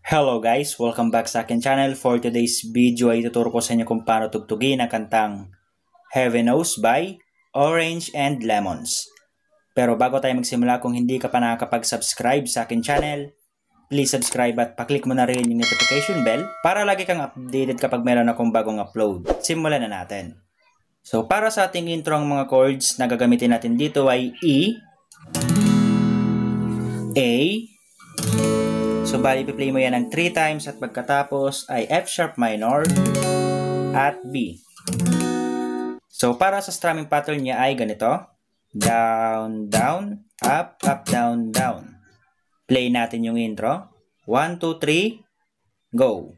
Hello guys! Welcome back sa akin channel. For today's video ay tuturo ko sa inyo kung paano tugtugin ang kantang Heaven Knows by Orange and Lemons. Pero bago tayo magsimula, kung hindi ka pa nakakapag-subscribe sa akin channel, please subscribe at paklik mo na rin yung notification bell para lagi kang updated kapag meron akong bagong upload. Simulan na natin. So para sa ating intro, ang mga chords na gagamitin natin dito ay E, A. So bali i-play mo yan ng 3 times at pagkatapos ay F sharp minor at B. So para sa strumming pattern niya ay ganito. Down, down, up, up, down, down. Play natin yung intro. 1, 2, 3, go!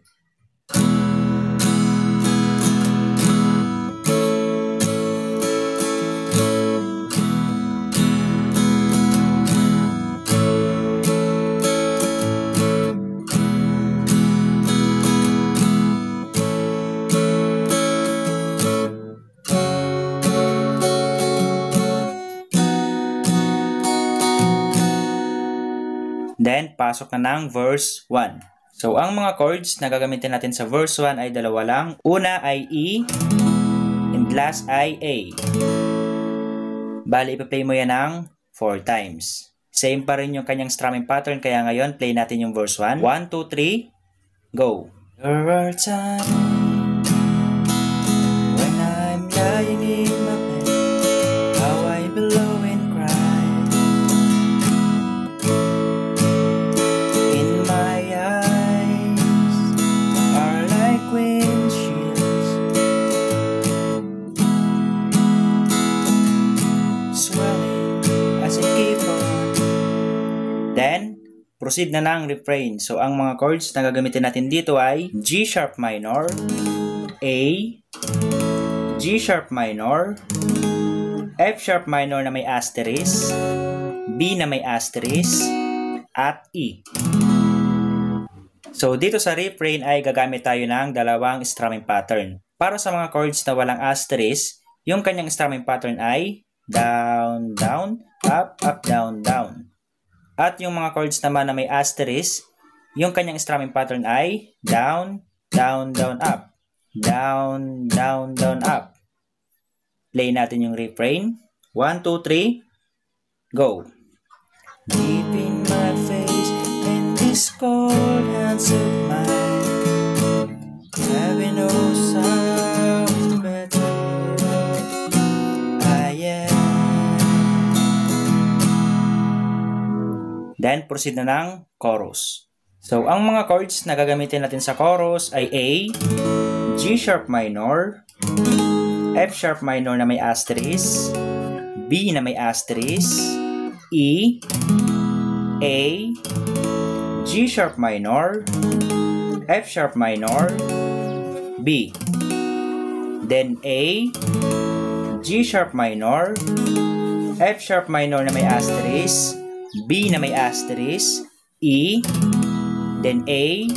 Then, pasok na ng verse 1. So, ang mga chords na gagamitin natin sa verse 1 ay dalawa lang. Una ay E, and last ay A. Bali, ipa-play mo yan ng 4 times. Same pa rin yung kanyang strumming pattern, kaya ngayon, play natin yung verse 1. 1, 2, 3, go! There are times when I'm lying in my bed, how I below and cry. Then, proceed na ng refrain. So, ang mga chords na gagamitin natin dito ay G sharp minor, A, G sharp minor, F sharp minor na may asterisk, B na may asterisk, at E. So, dito sa refrain ay gagamit tayo ng dalawang strumming pattern. Para sa mga chords na walang asterisk, yung kanyang strumming pattern ay down, down, up, up, down, down. At yung mga chords naman na may asterisk, yung kanyang strumming pattern ay down, down, down, up. Down, down, down, up. Play natin yung refrain. 1, 2, 3, go! Deep in my face, in this cold hands of mine, heaven knows I'm better. I am. Then, proceed na ng chorus. So, ang mga chords na gagamitin natin sa chorus ay A, G sharp minor, F sharp minor na may asterisk, B na may asterisk, E, A, G sharp minor, F sharp minor, B. Then A, G sharp minor, F sharp minor na may asterisk, B na may asterisk, E, then A,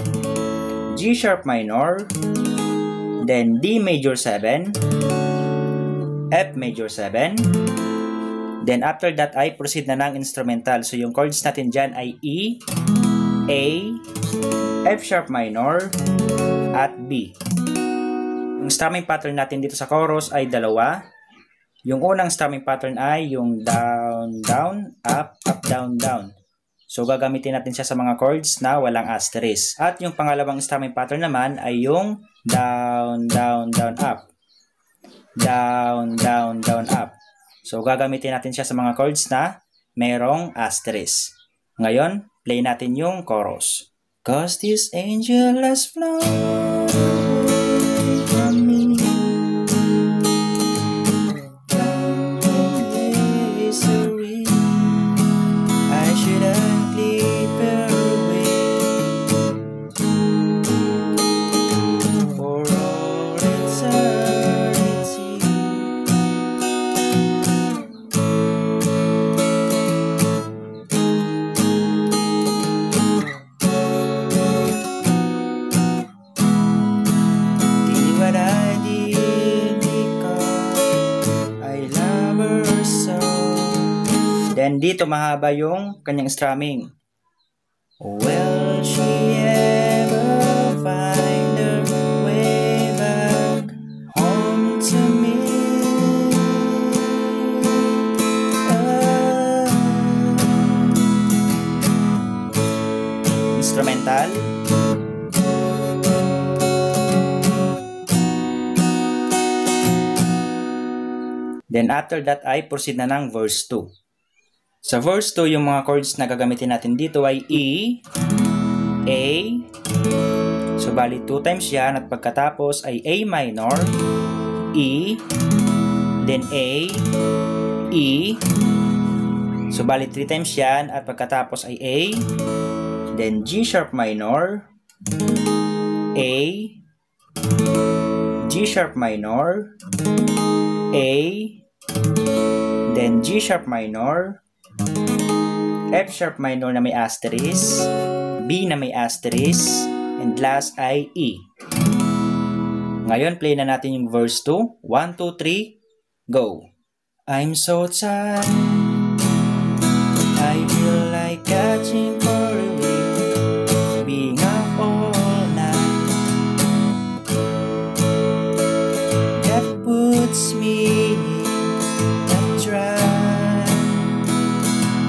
G sharp minor, then D major 7, F major 7, then after that ay proceed na ng instrumental. So yung chords natin dyan ay E, A, F sharp minor, at B. Yung strumming pattern natin dito sa chorus ay dalawa. Yung unang strumming pattern ay yung down, down, up, up, down, down. So, gagamitin natin siya sa mga chords na walang asterisk. At yung pangalawang strumming pattern naman ay yung down, down, down, up. Down, down, down, up. So, gagamitin natin siya sa mga chords na merong asterisk. Ngayon, play natin yung chorus. 'Cause this angel has flown from me. Then dito mahaba yung kanyang strumming. Well, she instrumental. Then after that ay proceed na ng verse 2. Sa verse 2, yung mga chords na gagamitin natin dito ay E, A, so bali 2 times yan at pagkatapos ay A minor, E, then A, E, so bali 3 times yan at pagkatapos ay A, then G sharp minor, A, G sharp minor, A, then G sharp minor, F sharp minor na may asterisk, B na may asterisk, and last ay E. Ngayon, play na natin yung verse 2. 1, 2, 3, go! I'm so tired, I feel like catching for a week, being up all night. That puts me at dry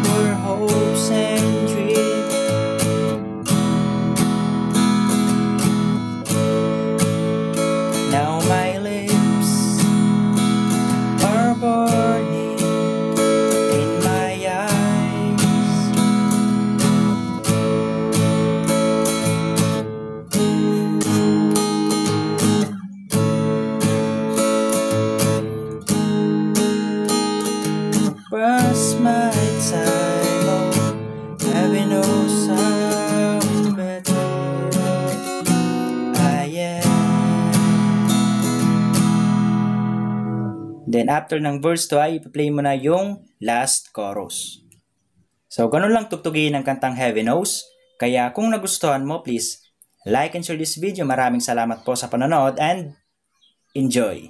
for hopes and dreams. Now my lips are burning in my eyes. Past my time of having no sound better. I am. Then after ng verse 2 ay ipi-play mo na yung last chorus. So ganun lang tugtugin ng kantang Heaven Knows. Kaya kung nagustuhan mo, please like and share this video. Maraming salamat po sa panonood and enjoy!